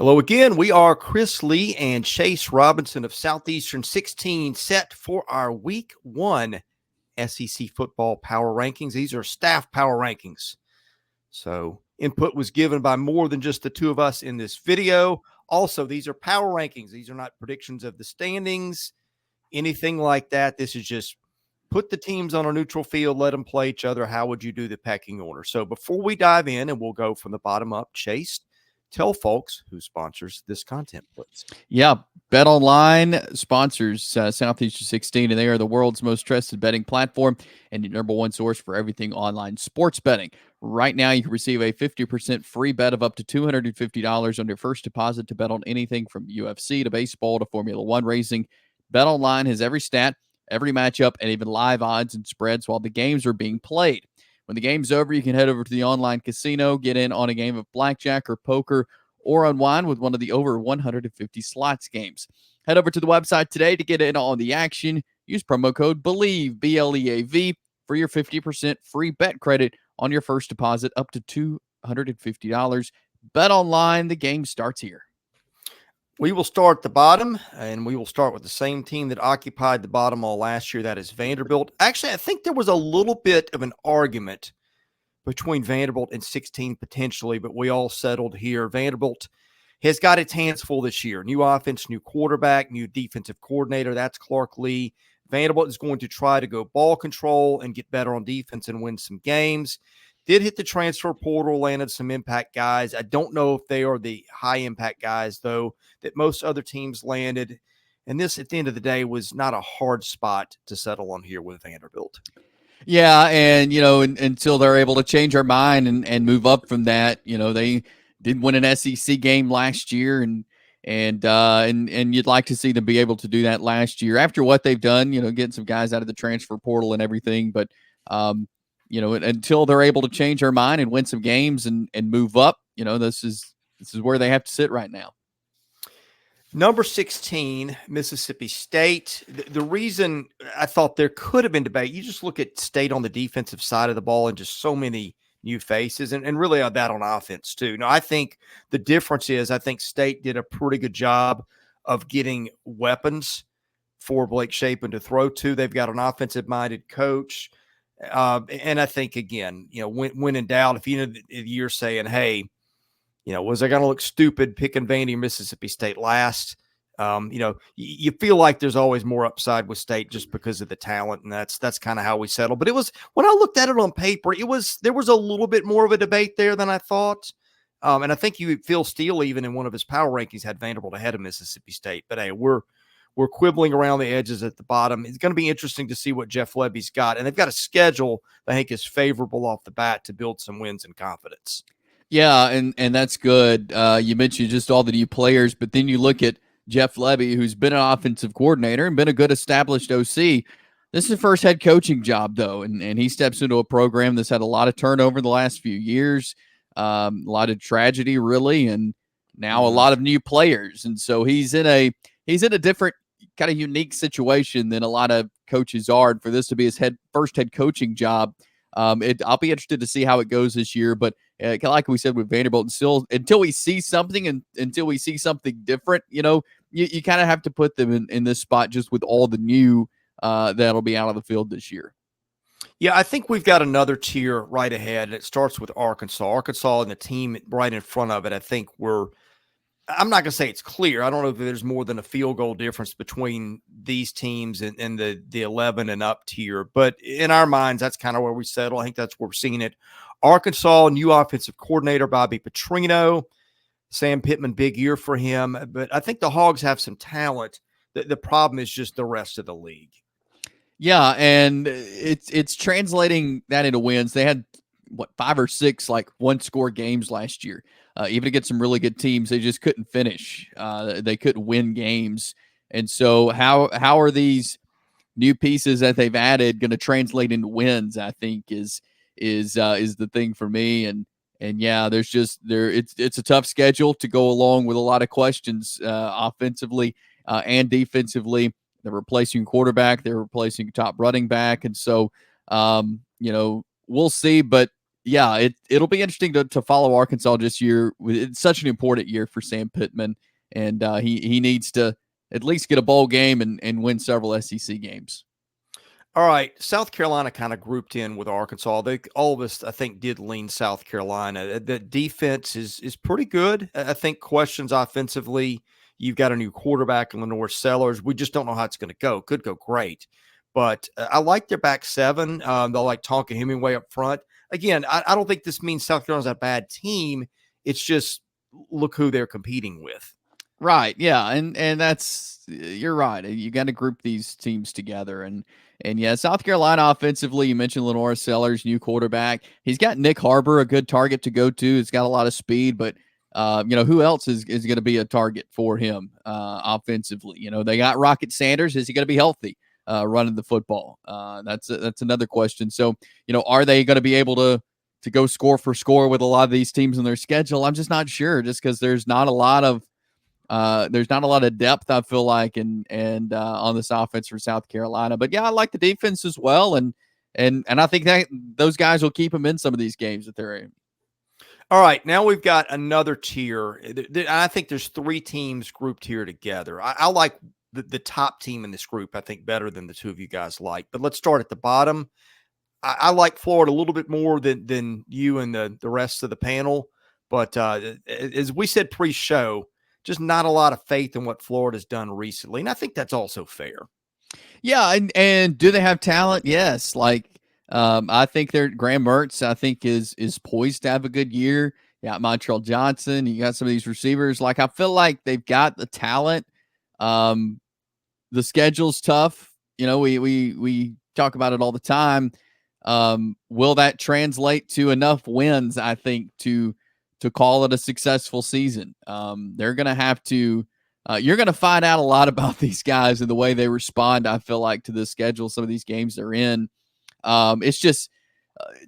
Hello again. We are Chris Lee and Chase Robinson of Southeastern 16 set for our Week 1 SEC football power rankings. These are staff power rankings. So input was given by more than just the two of us in this video. Also, these are power rankings. These are not predictions of the standings, anything like that. This is just put the teams on a neutral field, let them play each other. How would you do the pecking order? So before we dive in, and we'll go from the bottom up, Chase, tell folks who sponsors this content, please. Yeah, BetOnline sponsors Southeastern 16, and they are the world's most trusted betting platform and your number one source for everything online sports betting. Right now, you can receive a 50% free bet of up to $250 on your first deposit to bet on anything from UFC to baseball to Formula One racing. BetOnline has every stat, every matchup, and even live odds and spreads while the games are being played. When the game's over, you can head over to the online casino, get in on a game of blackjack or poker, or unwind with one of the over 150 slots games. Head over to the website today to get in on the action. Use promo code BELIEVE, B-L-E-A-V, for your 50% free bet credit on your first deposit up to $250. Bet online, the game starts here. We will start at the bottom, and we will start with the same team that occupied the bottom all last year. That is Vanderbilt. Actually, I think there was a little bit of an argument between Vanderbilt and 16 potentially, but we all settled here. Vanderbilt has got its hands full this year. New offense, new quarterback, new defensive coordinator. That's Clark Lee. Vanderbilt is going to try to go ball control and get better on defense and win some games. Did hit the transfer portal, landed some impact guys. I don't know if they are the high impact guys, though, that most other teams landed. And this, at the end of the day, was not a hard spot to settle on here with Vanderbilt. Yeah, and, until they're able to change our mind and move up from that, they did win an SEC game last year, and you'd like to see them be able to do that last year after what they've done, getting some guys out of the transfer portal and everything. But, until they're able to change our mind and win some games and move up, this is where they have to sit right now. Number 16, Mississippi State. The reason I thought there could have been debate, you just look at State on the defensive side of the ball and just so many new faces, and really that on offense too. Now, I think the difference is I think State did a pretty good job of getting weapons for Blake Shapen to throw to. They've got an offensive-minded coach. And I think, again, when in doubt, if you're saying, hey, was I going to look stupid picking Vandy or Mississippi State last? You feel like there's always more upside with State just because of the talent, and that's kind of how we settle. But it was, when I looked at it on paper, there was a little bit more of a debate there than I thought. And I think Phil Steele, even in one of his power rankings, had Vanderbilt ahead of Mississippi State. But hey, we're quibbling around the edges at the bottom. It's going to be interesting to see what Jeff Lebby's got, and they've got a schedule that I think is favorable off the bat to build some wins and confidence. Yeah, and that's good. You mentioned just all the new players, but then you look at Jeff Lebby, who's been an offensive coordinator and been a good established OC. This is his first head coaching job, though, and he steps into a program that's had a lot of turnover the last few years, a lot of tragedy, really, and now a lot of new players. And so he's in a different kind of unique situation than a lot of coaches are. And for this to be his first head coaching job, I'll be interested to see how it goes this year. But like we said with Vanderbilt, until we see something and until we see something different, you kind of have to put them in this spot just with all the new that'll be out of the field this year. Yeah, I think we've got another tier right ahead, and it starts with Arkansas. Arkansas and the team right in front of it, I think I'm not going to say it's clear. I don't know if there's more than a field goal difference between these teams and the 11 and up tier. But in our minds, that's kind of where we settle. I think that's where we're seeing it. Arkansas, new offensive coordinator, Bobby Petrino. Sam Pittman, big year for him. But I think the Hogs have some talent. The problem is just the rest of the league. Yeah, and it's translating that into wins. They had, 5 or 6 one-score games last year. Even against some really good teams, they just couldn't finish. They couldn't win games. And so how are these new pieces that they've added going to translate into wins, I think is the thing for me. And yeah, it's a tough schedule to go along with a lot of questions offensively and defensively. They're replacing quarterback, they're replacing top running back. And so, we'll see, but yeah, it'll be interesting to follow Arkansas this year. It's such an important year for Sam Pittman, and he needs to at least get a bowl game and win several SEC games. All right, South Carolina kind of grouped in with Arkansas. All of us, I think, did lean South Carolina. The defense is pretty good. I think questions offensively. You've got a new quarterback in LaNorris Sellers. We just don't know how it's going to go. Could go great, but I like their back seven. They'll like Tonka Hemingway up front. Again, I don't think this means South Carolina's a bad team. It's just look who they're competing with. Right. Yeah. And that's, you're right. You got to group these teams together. And yeah, South Carolina offensively, you mentioned LaNorris Sellers, new quarterback. He's got Nyck Harbor, a good target to go to. It's got a lot of speed, but who else is going to be a target for him offensively? They got Rocket Sanders. Is he going to be healthy running the football? That's another question. So, are they going to be able to go score for score with a lot of these teams in their schedule? I'm just not sure, just because there's not a lot of depth, I feel like, and on this offense for South Carolina. But yeah, I like the defense as well, and I think that those guys will keep them in some of these games that they're in. All right, now we've got another tier. I think there's three teams grouped here together. I like the top team in this group, I think, better than the two of you guys like. But let's start at the bottom. I like Florida a little bit more than you and the rest of the panel. But as we said pre-show, just not a lot of faith in what Florida's done recently. And I think that's also fair. Yeah, and do they have talent? Yes. I think Graham Mertz, I think, is poised to have a good year. You got Montreal Johnson. You got some of these receivers. I feel like they've got the talent. The schedule's tough. We talk about it all the time. Will that translate to enough wins, I think, to call it a successful season? They're going to have to you're going to find out a lot about these guys and the way they respond, I feel like, to the schedule, some of these games they're in. It's just,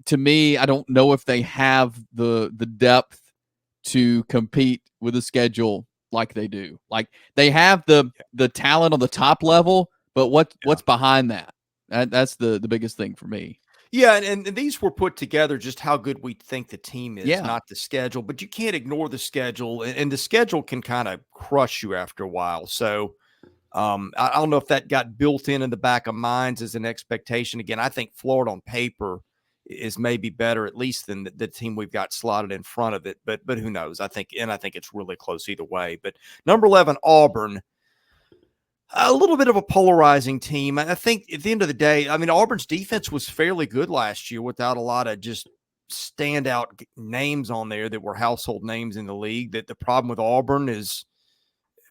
to me, I don't know if they have the depth to compete with a schedule like they do. They have the talent on the top level, but what's behind that? That's the biggest thing for me. Yeah, and these were put together just how good we think the team is, Yeah. not the schedule. But you can't ignore the schedule, and the schedule can kind of crush you after a while. So I don't know if that got built in the back of minds as an expectation. Again, I think Florida on paper is maybe better, at least, than the team we've got slotted in front of it. But who knows? I think it's really close either way. But number 11, Auburn. A little bit of a polarizing team. I think at the end of the day, I mean, Auburn's defense was fairly good last year without a lot of just standout names on there that were household names in the league. That the problem with Auburn is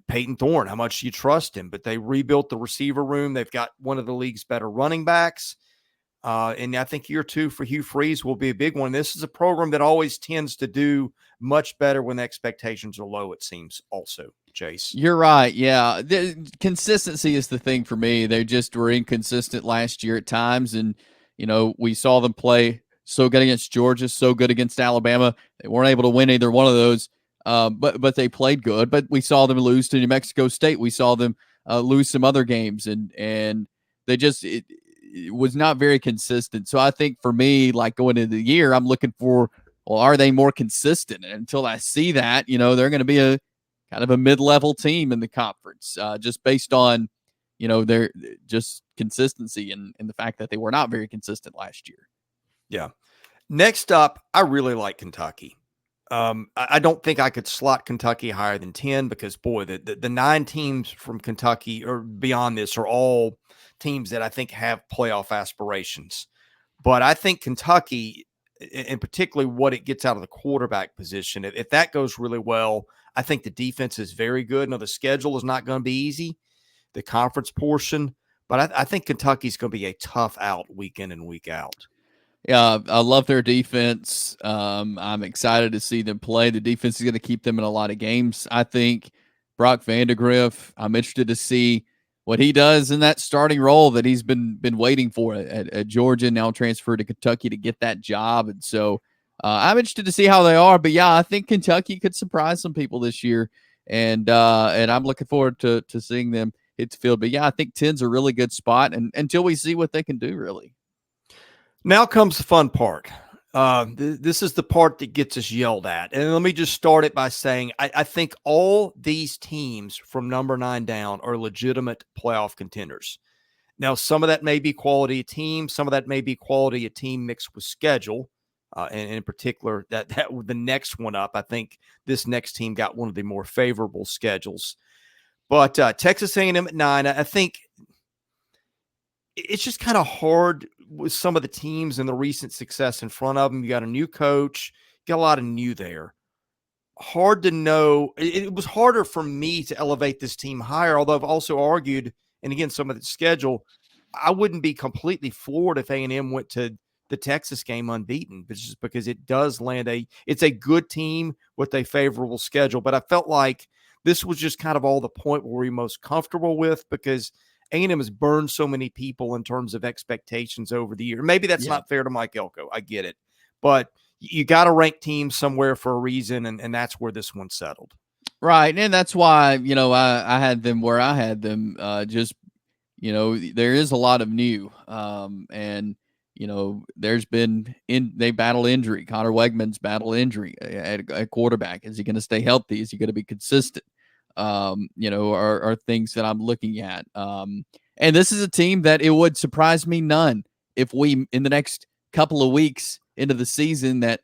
Peyton Thorne, how much do you trust him? But they rebuilt the receiver room. They've got one of the league's better running backs. And I think year two for Hugh Freeze will be a big one. This is a program that always tends to do much better when the expectations are low, it seems, also, Chase. You're right. Yeah. The consistency is the thing for me. They just were inconsistent last year at times. And, we saw them play so good against Georgia, so good against Alabama. They weren't able to win either one of those. But they played good. But we saw them lose to New Mexico State. We saw them lose some other games. And they just it was not very consistent. So I think for me, going into the year, I'm looking for, well, are they more consistent? And until I see that, they're going to be a kind of a mid-level team in the conference, just based on, their just consistency and the fact that they were not very consistent last year. Yeah. Next up, I really like Kentucky. I don't think I could slot Kentucky higher than 10 because, boy, the 9 teams from Kentucky or beyond this are all teams that I think have playoff aspirations. But I think Kentucky, and particularly what it gets out of the quarterback position, if that goes really well, I think the defense is very good. Now, the schedule is not going to be easy, the conference portion, but I think Kentucky's going to be a tough out week in and week out. Yeah, I love their defense. I'm excited to see them play. The defense is going to keep them in a lot of games. I think Brock Vandagriff, I'm interested to see what he does in that starting role that he's been waiting for at Georgia, now transferred to Kentucky to get that job. And so I'm interested to see how they are. But yeah, I think Kentucky could surprise some people this year, and I'm looking forward to seeing them hit the field. But yeah, I think 10's a really good spot, and until we see what they can do, really. Now comes the fun part. This is the part that gets us yelled at. And let me just start it by saying I think all these teams from number 9 down are legitimate playoff contenders. Now, some of that may be quality of team. Some of that may be quality of team mixed with schedule. And in particular, that the next one up, I think this next team got one of the more favorable schedules. But Texas A&M at 9, I think it's just kind of hard with some of the teams and the recent success in front of them. You got a new coach, you got a lot of new there. Hard to know. It was harder for me to elevate this team higher, although I've also argued, and again, some of the schedule, I wouldn't be completely floored if A&M went to the Texas game unbeaten, but just because it does it's a good team with a favorable schedule. But I felt like this was just kind of all the point where we're most comfortable with, because A&M has burned so many people in terms of expectations over the year. Maybe that's not fair to Mike Elko. I get it. But you got to rank teams somewhere for a reason, and that's where this one settled. Right. And that's why, I had them where I had them. There is a lot of new. And there's been they battle injury. Connor Weigman's battle injury at quarterback. Is he going to stay healthy? Is he going to be consistent? Are things that I'm looking at. And this is a team that it would surprise me none if we, in the next couple of weeks into the season, that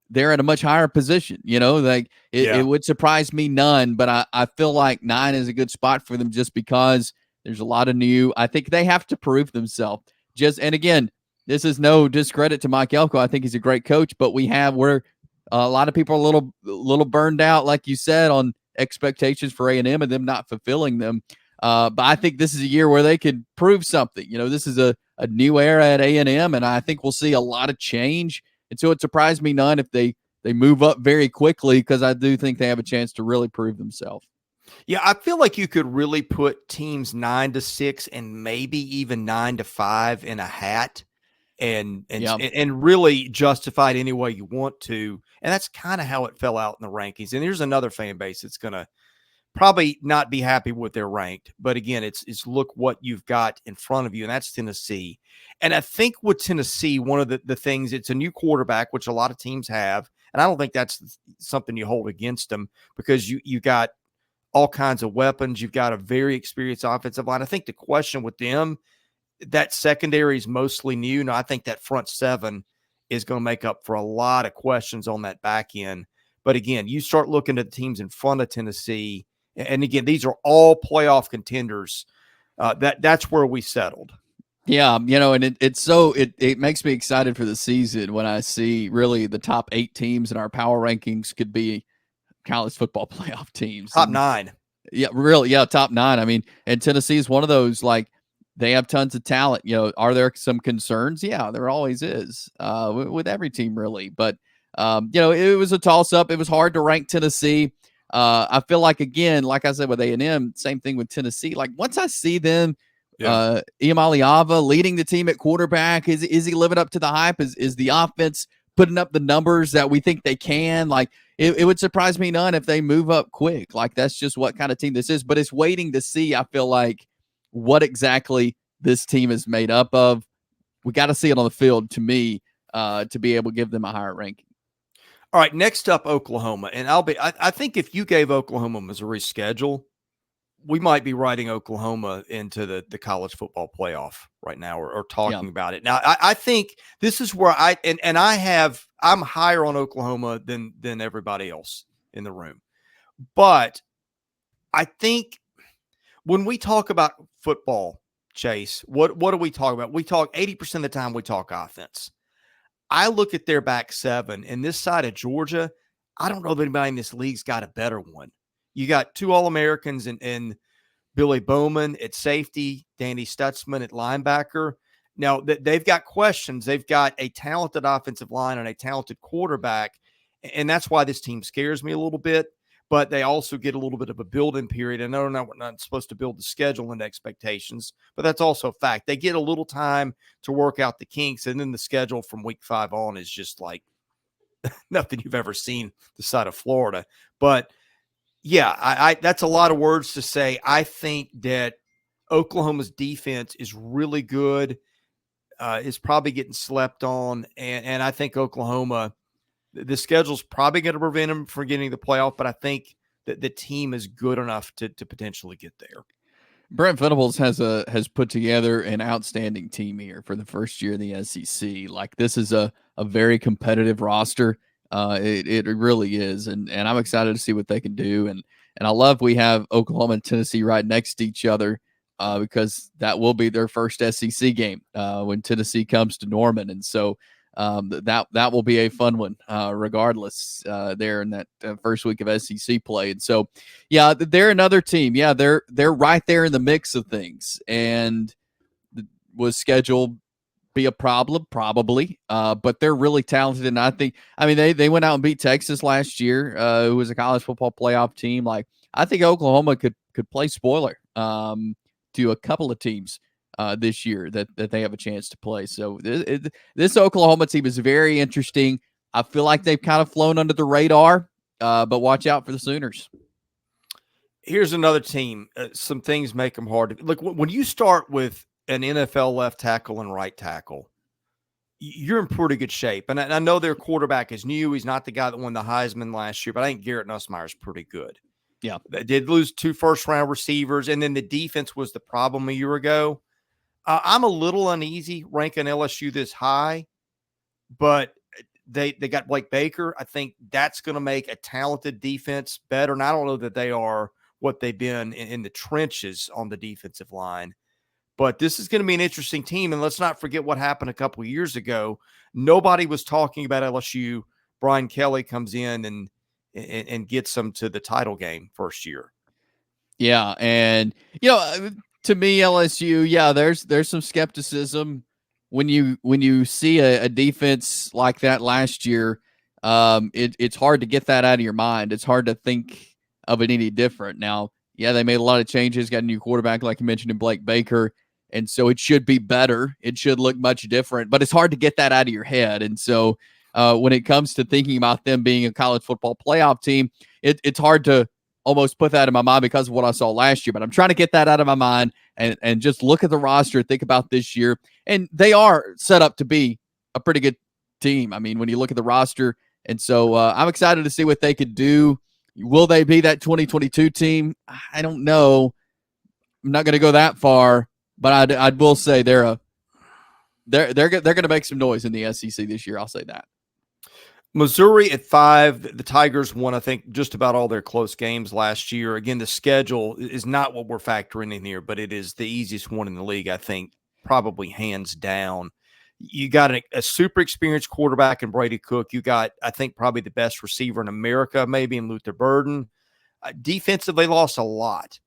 they're at a much higher position. It would surprise me none, but I feel like 9 is a good spot for them just because there's a lot of new. I think they have to prove themselves. And again, this is no discredit to Mike Elko. I think he's a great coach, but we're a lot of people are a little burned out, like you said, on expectations for A&M and them not fulfilling them. But I think this is a year where they could prove something. This is a new era at A&M, and I think we'll see a lot of change. And so it surprised me none if they move up very quickly, because I do think they have a chance to really prove themselves. Yeah, I feel like you could really put teams 9-6 and maybe even 9-5 in a hat and really justify it any way you want to. And that's kind of how it fell out in the rankings. And here's another fan base that's going to probably not be happy with their ranked. But again, it's look what you've got in front of you, and that's Tennessee. And I think with Tennessee, one of the things, it's a new quarterback, which a lot of teams have. And I don't think that's something you hold against them, because you got all kinds of weapons. You've got a very experienced offensive line. I think the question with them, that secondary is mostly new. Now, I think that front 7 is going to make up for a lot of questions on that back end. But again, you start looking at the teams in front of Tennessee, and again, these are all playoff contenders. That's where we settled. Yeah, and it makes me excited for the season when I see really the top 8 teams in our power rankings could be college football playoff teams. Top 9. Yeah, really. Yeah, top 9. I mean, and Tennessee is one of those, like, they have tons of talent. Are there some concerns? Yeah, there always is with every team, really. But, it was a toss-up. It was hard to rank Tennessee. I feel like, again, like I said with A&M, same thing with Tennessee. Like, once I see them, Iamaleava leading the team at quarterback, is he living up to the hype? Is the offense putting up the numbers that we think they can? Like, it would surprise me none if they move up quick. Like, that's just what kind of team this is. But it's waiting to see, I feel like, what exactly this team is made up of. We got to see it on the field, to me, to be able to give them a higher ranking. All right, next up, Oklahoma. And I think if you gave Oklahoma Missouri's schedule, we might be writing Oklahoma into the college football playoff right now, or talking about it. Now, I think this is where I'm higher on Oklahoma than everybody else in the room. But I think when we talk about football, Chase, what do we talk about? We talk 80% of the time we talk offense. I look at their back 7, and this side of Georgia, I don't know if anybody in this league's got a better one. You got 2 All-Americans and Billy Bowman at safety, Danny Stutsman at linebacker. Now, they've got questions. They've got a talented offensive line and a talented quarterback, and that's why this team scares me a little bit. But they also get a little bit of a build-in period. I know we're not supposed to build the schedule and expectations, but that's also a fact. They get a little time to work out the kinks, and then the schedule from week 5 on is just like nothing you've ever seen the side of Florida. But yeah, I that's a lot of words to say. I think that Oklahoma's defense is really good. is probably getting slept on. And I think Oklahoma, the schedule's probably going to prevent them from getting the playoff, but I think that the team is good enough to potentially get there. Brent Venables has put together an outstanding team here for the first year in the SEC. Like, this is a very competitive roster. It really is, and I'm excited to see what they can do. And I love we have Oklahoma and Tennessee right next to each other because that will be their first SEC game when Tennessee comes to Norman, and so that will be a fun one regardless there in that first week of SEC play. And so, yeah, they're another team. Yeah, they're right there in the mix of things, and was scheduled be a problem probably, but they're really talented. And I mean they went out and beat Texas last year, who was a college football playoff team. Like, I think Oklahoma could play spoiler to a couple of teams this year that they have a chance to play. So this Oklahoma team is very interesting. I feel like they've kind of flown under the radar, but watch out for the Sooners. Here's another team. Some things make them hard. Look, when you start with an NFL left tackle and right tackle, you're in pretty good shape. And I know their quarterback is new. He's not the guy that won the Heisman last year, but I think Garrett Nussmeier is pretty good. Yeah. They did lose 2 first-round receivers, and then the defense was the problem a year ago. I'm a little uneasy ranking LSU this high, but they got Blake Baker. I think that's going to make a talented defense better. And I don't know that they are what they've been in the trenches on the defensive line. But this is going to be an interesting team. And let's not forget what happened a couple of years ago. Nobody was talking about LSU. Brian Kelly comes in and gets them to the title game first year. Yeah. And, to me, LSU, yeah, there's some skepticism when you see a defense like that last year. It's hard to get that out of your mind. It's hard to think of it any different. Now, yeah, they made a lot of changes, got a new quarterback, like you mentioned, in Blake Baker. And so it should be better. It should look much different, but it's hard to get that out of your head. And so when it comes to thinking about them being a college football playoff team, it's hard to almost put that in my mind because of what I saw last year. But I'm trying to get that out of my mind and just look at the roster, think about this year. And they are set up to be a pretty good team. I mean, when you look at the roster. And so I'm excited to see what they could do. Will they be that 2022 team? I don't know. I'm not going to go that far. But I will say they're going to make some noise in the SEC this year. I'll say that. Missouri at 5. The Tigers won, I think, just about all their close games last year. Again, the schedule is not what we're factoring in here, but it is the easiest one in the league, I think, probably hands down. You got a super experienced quarterback in Brady Cook. You got, I think, probably the best receiver in America, maybe in Luther Burden. Defensive, they lost a lot.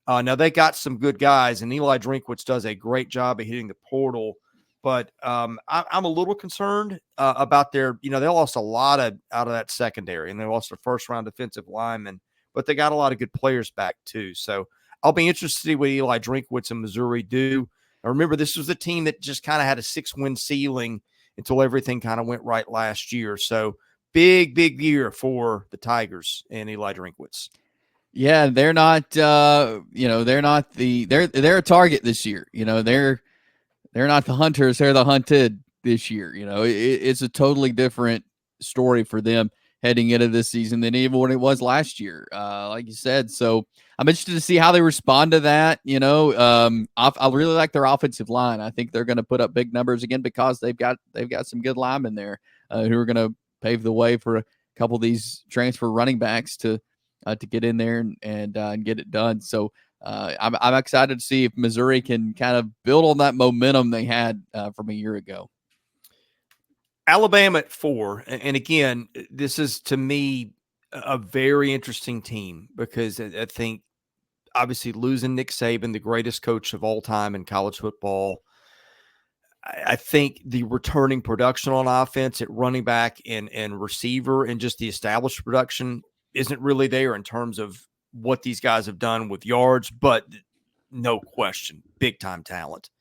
Now, they got some good guys, and Eli Drinkwitz does a great job of hitting the portal. But I'm a little concerned about they lost a lot out of that secondary, and they lost a first-round defensive lineman, but they got a lot of good players back too. So I'll be interested to see what Eli Drinkwitz and Missouri do. Now, remember, this was a team that just kind of had a 6-win ceiling until everything kind of went right last year. So big year for the Tigers and Eli Drinkwitz. Yeah, they're not. They're a target this year. They're not the hunters; they're the hunted this year. It's a totally different story for them heading into this season than even what it was last year, like you said. So I'm interested to see how they respond to that. I really like their offensive line. I think they're going to put up big numbers again because they've got some good linemen there who are going to pave the way for a couple of these transfer running backs to get in there and get it done. So I'm excited to see if Missouri can kind of build on that momentum they had from a year ago. Alabama at 4. And again, this is, to me, a very interesting team because I think obviously losing Nick Saban, the greatest coach of all time in college football, I think the returning production on offense at running back and receiver and just the established production isn't really there in terms of what these guys have done with yards, but no question, big time talent.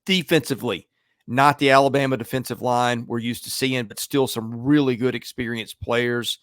Defensively, not the Alabama defensive line we're used to seeing, but still some really good experienced players.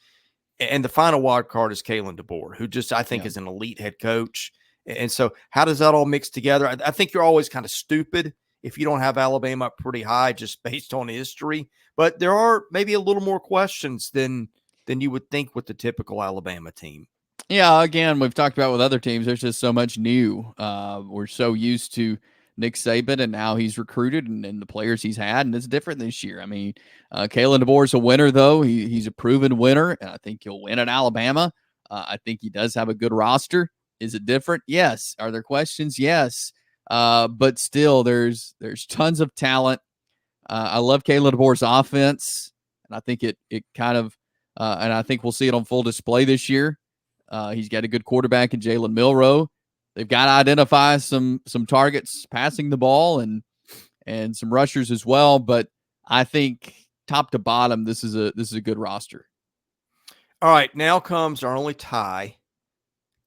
And the final wild card is Kalen DeBoer, who just, I think, is an elite head coach. And so how does that all mix together? I think you're always kind of stupid if you don't have Alabama up pretty high just based on history. But there are maybe a little more questions than you would think with the typical Alabama team. Yeah, again, we've talked about with other teams, there's just so much new. We're so used to Nick Saban and how he's recruited and the players he's had, and it's different this year. I mean, Kalen DeBoer's a winner, though. He's a proven winner, and I think he'll win at Alabama. I think he does have a good roster. Is it different? Yes. Are there questions? Yes. But still, there's tons of talent. I love Kalen DeBoer's offense, and I think it kind of and I think we'll see it on full display this year. He's got a good quarterback in Jalen Milroe. They've got to identify some targets passing the ball and some rushers as well. But I think top to bottom, this is a good roster. All right, now comes our only tie,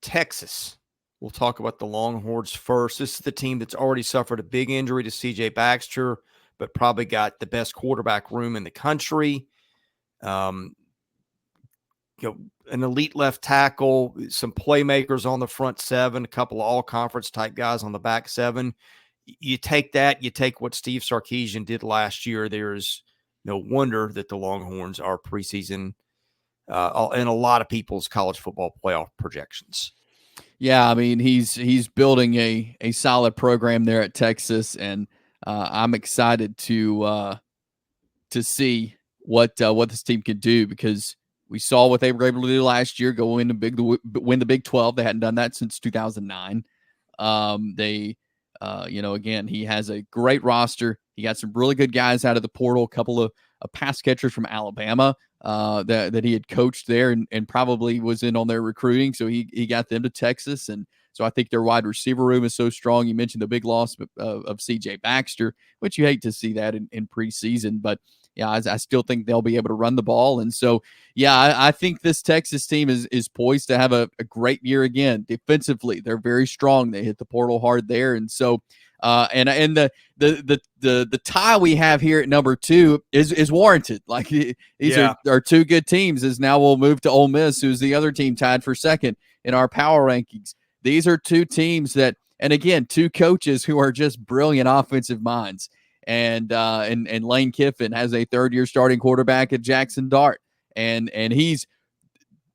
Texas. We'll talk about the Longhorns first. This is the team that's already suffered a big injury to C.J. Baxter, but probably got the best quarterback room in the country. An elite left tackle, some playmakers on the front seven, a couple of all-conference type guys on the back seven. You take that, you take what Steve Sarkisian did last year. There's no wonder that the Longhorns are preseason in a lot of people's college football playoff projections. Yeah, I mean, he's building a solid program there at Texas, and I'm excited to see what this team can do, because we saw what they were able to do last year, win the Big 12. They hadn't done that since 2009. Again, he has a great roster. He got some really good guys out of the portal, a couple of pass catchers from Alabama that he had coached there and probably was in on their recruiting. So he got them to Texas. And so I think their wide receiver room is so strong. You mentioned the big loss of C.J. Baxter, which you hate to see that in preseason. But yeah, I still think they'll be able to run the ball. And so, yeah, I think this Texas team is poised to have a great year again. Defensively, they're very strong. They hit the portal hard there. And so, and the tie we have here at number 2 is warranted. Like, these are two good teams. As now we'll move to Ole Miss, who's the other team tied for second in our power rankings. These are two teams that, and again, two coaches who are just brilliant offensive minds. And Lane Kiffin has a third-year starting quarterback at Jaxson Dart, and he's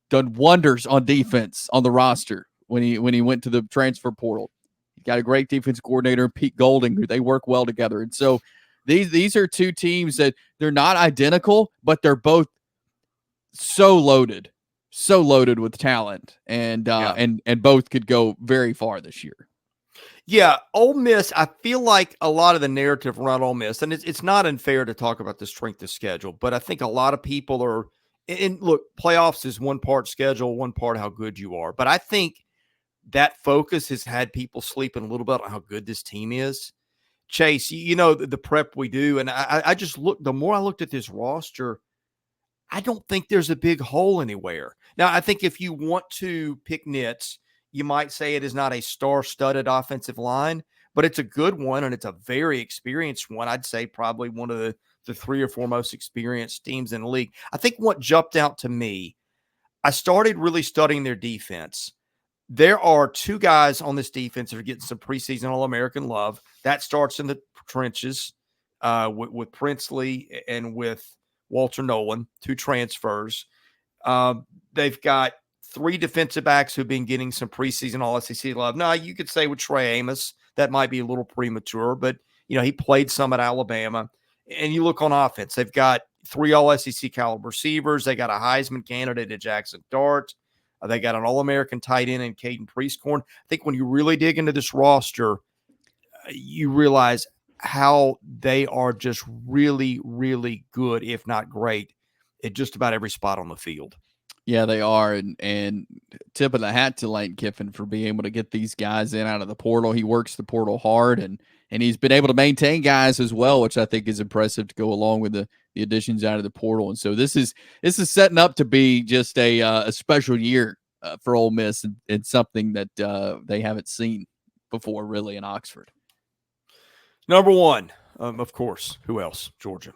done wonders on defense on the roster when he went to the transfer portal. He's got a great defense coordinator, Pete Golding, who they work well together. And so these are two teams that they're not identical, but they're both so loaded with talent, and both could go very far this year. Yeah, Ole Miss, I feel like a lot of the narrative around Ole Miss, and it's not unfair to talk about the strength of schedule, but I think a lot of people are – and look, playoffs is one part schedule, one part how good you are. But I think that focus has had people sleeping a little bit on how good this team is. Chase, the prep we do, and I just look – the more I looked at this roster, I don't think there's a big hole anywhere. Now, I think if you want to pick nits – you might say it is not a star-studded offensive line, but it's a good one, and it's a very experienced one. I'd say probably one of the 3 or 4 most experienced teams in the league. I think what jumped out to me, I started really studying their defense. There are 2 guys on this defense that are getting some preseason All-American love. That starts in the trenches with Princely and with Walter Nolen, 2 transfers. They've got 3 defensive backs who've been getting some preseason All-SEC love. Now, you could say with Trey Amos, that might be a little premature, but, he played some at Alabama. And you look on offense, they've got 3 All-SEC caliber receivers. They got a Heisman candidate at Jaxson Dart. They got an All-American tight end in Caden Priestcorn. I think when you really dig into this roster, you realize how they are just really, really good, if not great, at just about every spot on the field. Yeah, they are, and tip of the hat to Lane Kiffin for being able to get these guys in out of the portal. He works the portal hard, and he's been able to maintain guys as well, which I think is impressive to go along with the additions out of the portal. And so this is setting up to be just a special year for Ole Miss, and something that they haven't seen before really in Oxford. Number 1, of course, who else? Georgia.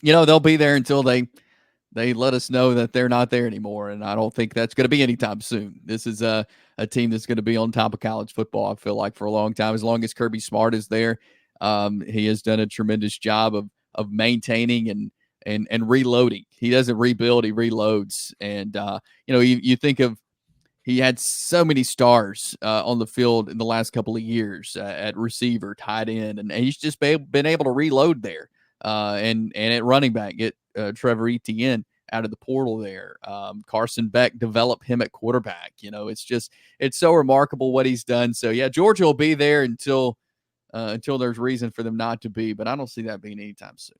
They'll be there until they let us know that they're not there anymore, and I don't think that's going to be anytime soon. This is a team that's going to be on top of college football, I feel like, for a long time, as long as Kirby Smart is there. He has done a tremendous job of maintaining and reloading. He doesn't rebuild, he reloads. And you think of, he had so many stars on the field in the last couple of years at receiver, tight end, and he's just been able to reload there. And at running back, get Trevor Etienne out of the portal there. Carson Beck developed him at quarterback. It's so remarkable what he's done. So yeah, Georgia will be there until there's reason for them not to be, but I don't see that being anytime soon.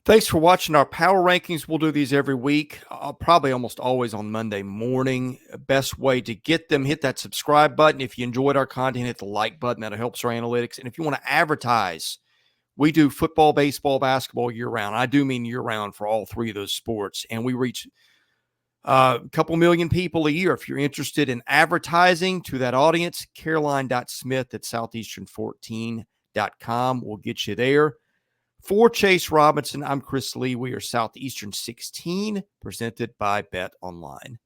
Thanks for watching our power rankings. We'll do these every week, probably almost always on Monday morning. Best way to get them, hit that subscribe button. If you enjoyed our content, hit the like button. That helps our analytics. And if you want to advertise, we do football, baseball, basketball year-round. I do mean year-round for all three of those sports. And we reach a couple million people a year. If you're interested in advertising to that audience, caroline.smith@southeastern14.com will get you there. For Chase Robinson, I'm Chris Lee. We are Southeastern 16, presented by Bet Online.